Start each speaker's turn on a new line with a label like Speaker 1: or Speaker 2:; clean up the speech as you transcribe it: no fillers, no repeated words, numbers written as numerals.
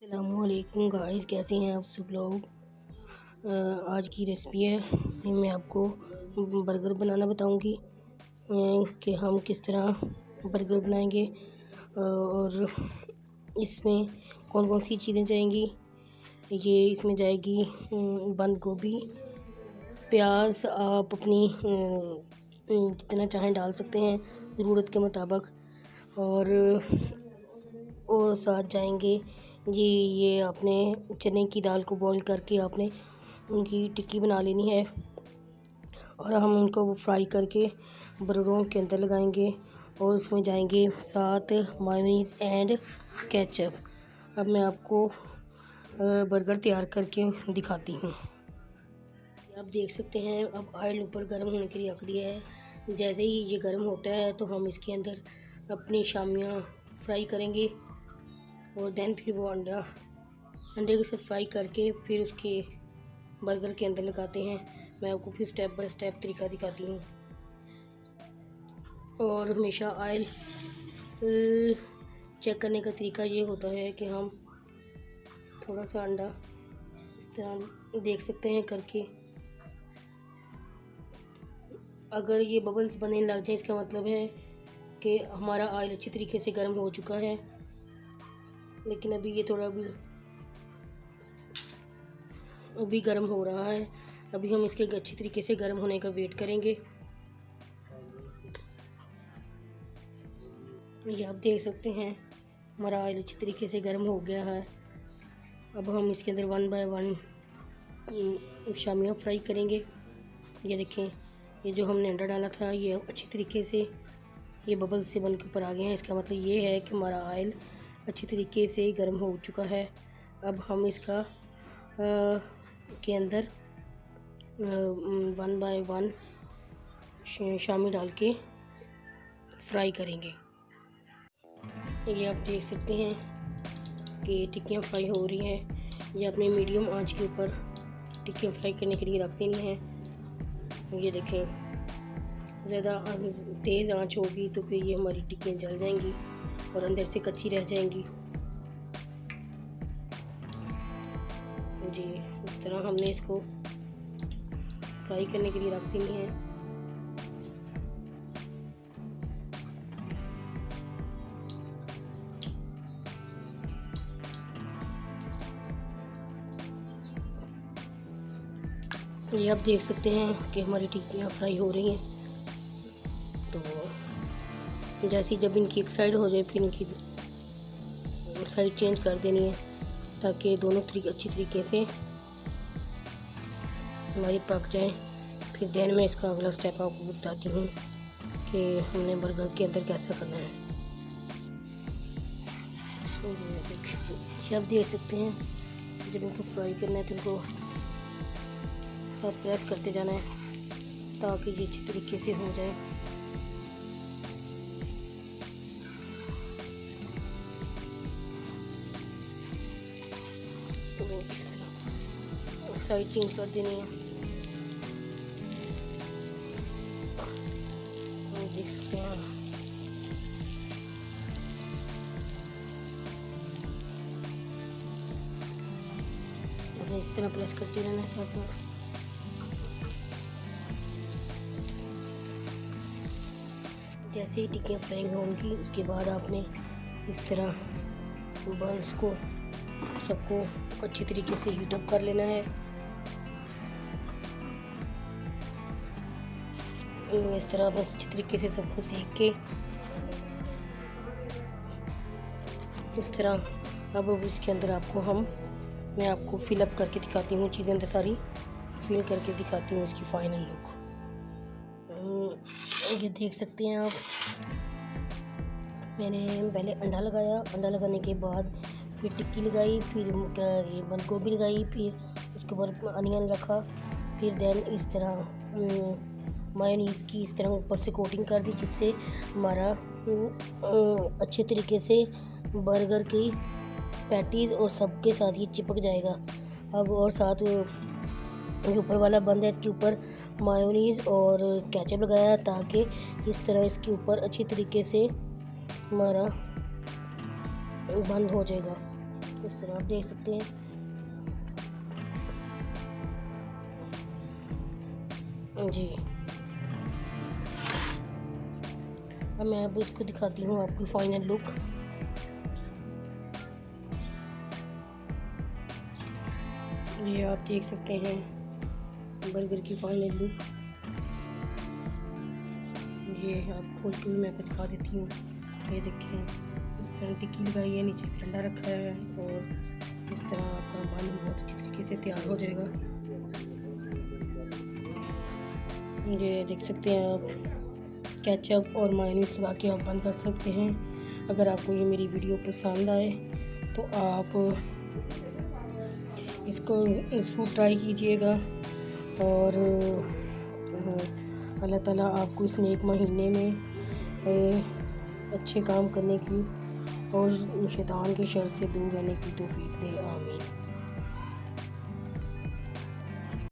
Speaker 1: अस्सलामुअलैकुम गाइस, कैसे हैं आप सब लोग। आज की रेसिपी है, मैं आपको बर्गर बनाना बताऊंगी कि हम किस तरह बर्गर बनाएंगे और इसमें कौन कौन सी चीज़ें जाएंगी। ये इसमें जाएगी बंद गोभी, प्याज आप अपनी जितना चाहें डाल सकते हैं ज़रूरत के मुताबिक। और साथ जाएंगे ये आपने चने की दाल को बॉईल करके आपने उनकी टिक्की बना लेनी है और हम उनको फ्राई करके बर्गरों के अंदर लगाएंगे और उसमें जाएंगे साथ मायोनीज़ एंड केचप। अब मैं आपको बर्गर तैयार करके दिखाती हूँ। आप देख सकते हैं, अब ऑयल ऊपर गर्म होने के लिए रख दिया है। जैसे ही ये गर्म होता है तो हम इसके अंदर अपनी शामियाँ फ्राई करेंगे और देन फिर वो अंडे के साथ फ्राई करके फिर उसके बर्गर के अंदर लगाते हैं। मैं आपको फिर स्टेप बाय स्टेप तरीका दिखाती हूँ। और हमेशा ऑयल चेक करने का तरीका ये होता है कि हम थोड़ा सा अंडा इस तरह देख सकते हैं करके, अगर ये बबल्स बनने लग जाए इसका मतलब है कि हमारा ऑयल अच्छी तरीके से गर्म हो चुका है। लेकिन अभी ये थोड़ा अभी गर्म हो रहा है। अभी हम इसके अच्छी तरीके से गर्म होने का वेट करेंगे। ये आप देख सकते हैं हमारा ऑयल अच्छी तरीके से गर्म हो गया है। अब हम इसके अंदर 1 बाय 1 शामियाँ फ्राई करेंगे। ये देखें, ये जो हमने अंडा डाला था ये अच्छी तरीके से ये बबल्स से बन के ऊपर आ गए हैं। इसका मतलब ये है कि हमारा ऑयल अच्छी तरीके से गर्म हो चुका है। अब हम इसका के अंदर 1 बाय 1 शामी डाल के फ्राई करेंगे। ये आप देख सकते हैं कि टिक्कियाँ फ्राई हो रही हैं। ये अपने मीडियम आंच के ऊपर टिक्कियाँ फ्राई करने के लिए रख देनी है। ये देखें, ज़्यादा तेज़ आंच होगी तो फिर ये हमारी टिक्कियाँ जल जाएंगी और अंदर से कच्ची रह जाएंगी। जी, इस तरह हमने इसको फ्राई करने के लिए रख देनी है। ये आप देख सकते हैं कि हमारी टिक्कियाँ फ्राई हो रही हैं। तो जैसे जब इनकी एक साइड हो जाए फिर इनकी साइड चेंज कर देनी है ताकि दोनों अच्छी तरीके से हमारी पक जाए। फिर देन मैं इसका अगला स्टेप आपको बताती हूँ कि हमने बर्गर के अंदर कैसा करना है। आप देख सकते हैं जब इनको फ्राई करना है तो इनको प्रेस करते जाना है ताकि ये अच्छी तरीके से हो जाए। तो इस तरह साइड चेंज कर देनी है। देख सकते हैं इस तरह प्रेस करते रहना है साथ में। जैसे ही टिक्कियाँ फ्राई होंगी उसके बाद आपने इस तरह बंस को सबको अच्छी तरीके से हीट अप कर लेना है। इस तरह बस अच्छी तरीके से सबको सेक के इस तरह। अब इसके अंदर मैं आपको फिल अप करके दिखाती हूँ, चीज़ें अंदर सारी फिल करके दिखाती हूँ इसकी फाइनल लुक। ये देख सकते हैं आप, मैंने पहले अंडा लगाया, अंडा लगाने के बाद फिर टिक्की लगाई, फिर ये बंद गोभी लगाई, फिर उसके ऊपर अनियन रखा, फिर देन इस तरह मायोनीज़ की इस तरह ऊपर से कोटिंग कर दी जिससे हमारा अच्छे तरीके से बर्गर की पैटीज़ और सबके साथ ये चिपक जाएगा। अब और साथ जो ऊपर वाला बंद है इसके ऊपर मायोनीज़ और केचप लगाया ताकि इस तरह इसके ऊपर अच्छी तरीके से हमारा बंद हो जाएगा। इस तरह आप देख सकते हैं। जी, अब मैं अब इसको दिखाती हूँ आपको फाइनल लुक। ये आप देख सकते हैं बर्गर की फाइनल लुक। ये आप खोल के भी मैं आपको दिखा देती हूँ। ये देखें, इस तरह टिक्की लगाई है, नीचे ठंडा रखा है और इस तरह आपका बन बहुत अच्छी तरीके से तैयार हो जाएगा। ये देख सकते हैं आप, केचप और मायोनीज लगा के आप बंद कर सकते हैं। अगर आपको ये मेरी वीडियो पसंद आए तो आप इसको ज़रूर ट्राई कीजिएगा और अल्लाह ताला आपको इस नेक महीने में अच्छे काम करने की और शैतान के शर से दूर रहने की तौफीक दे। आमीन।